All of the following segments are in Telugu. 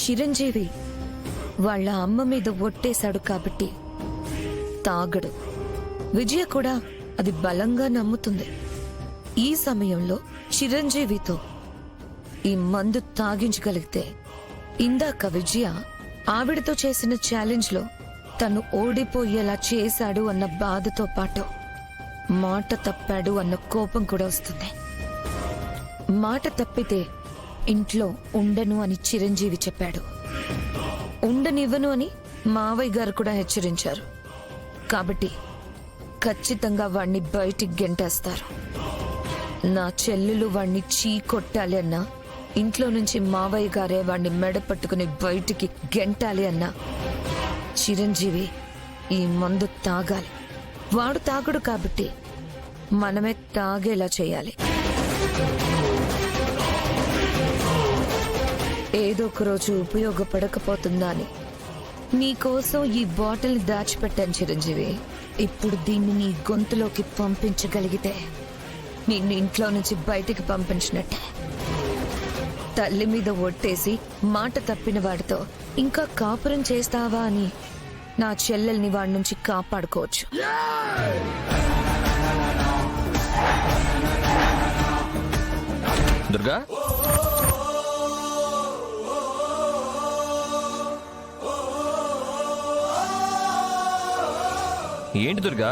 చిరంజీవి వాళ్ళ అమ్మ మీద ఒట్టేశాడు కాబట్టి తాగడు. విజయ కూడా అది బలంగా నమ్ముతుంది. ఈ సమయంలో చిరంజీవితో ఈ మందు తాగించగలిగితే ఇందాక విజయ ఆవిడతో చేసిన ఛాలెంజ్ లో తను ఓడిపోయేలా చేశాడు అన్న బాధతో పాటు మాట తప్పాడు అన్న కోపం కూడా వస్తుంది. మాట తప్పితే ఇంట్లో ఉండను అని చిరంజీవి చెప్పాడు. ఉండనివ్వను అని మావయ్య గారు కూడా హెచ్చరించారు. కాబట్టి ఖచ్చితంగా వాణ్ణి బయటికి గెంటేస్తారు. నా చెల్లెలు వాణ్ణి చీ కొట్టాలి అన్నా, ఇంట్లో నుంచి మావయ్య గారే వాణ్ణి మెడ పట్టుకుని బయటికి గెంటాలి అన్నా చిరంజీవి ఈ మందు తాగాలి. వాడు తాగుడు కాబట్టి మనమే తాగేలా చేయాలి. ఏదో ఒక రోజు ఉపయోగపడకపోతుందా అని నీకోసం ఈ బాటిల్ దాచిపెట్టాను చిరంజీవి. ఇప్పుడు దీన్ని నీ గొంతులోకి పంపించగలిగితే నిన్ను ఇంట్లో నుంచి బయటికి పంపించినట్టే. తల్లి మీద ఒట్టేసి మాట తప్పిన వాడితో ఇంకా కాపురం చేస్తావా అని నా చెల్లెల్ని వాడి నుంచి కాపాడుకోవచ్చు. దుర్గా, ఏంటి దుర్గా,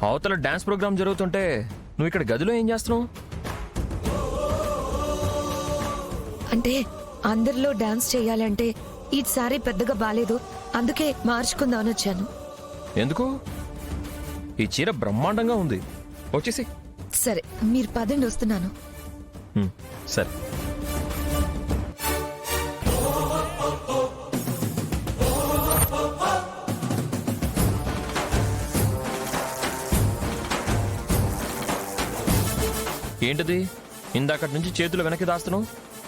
అవతల డాన్స్ ప్రోగ్రామ్ జరుగుతుంటే నువ్వు ఇక్కడ గదిలో ఏం చేస్తున్నావు? అంటే అందరిలో డాన్స్ చేయాలంటే ఈసారి పెద్దగా బాలేదు, అందుకే మార్చుకుందామని వచ్చాను. ఎందుకు? ఈ చీర బ్రహ్మాండంగా ఉంది, వచ్చేసి. సరే మీరు పదండి, వస్తున్నాను. సరే. ఏంటది ఇందాకటి నుంచి చేతులు వెనక్కి దాస్తున్నావు?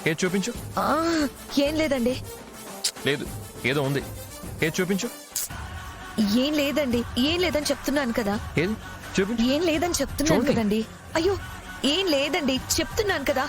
ఏది చూపించు. ఏం లేదండి. లేదు, ఏదో ఉంది, ఏది చూపించు. ఏం లేదండి, ఏం లేదని చెప్తున్నాను కదా. ఏది చూపించు. ఏం లేదని చెప్తున్నాను కదండి. అయ్యో ఏం లేదండి చెప్తున్నాను కదా.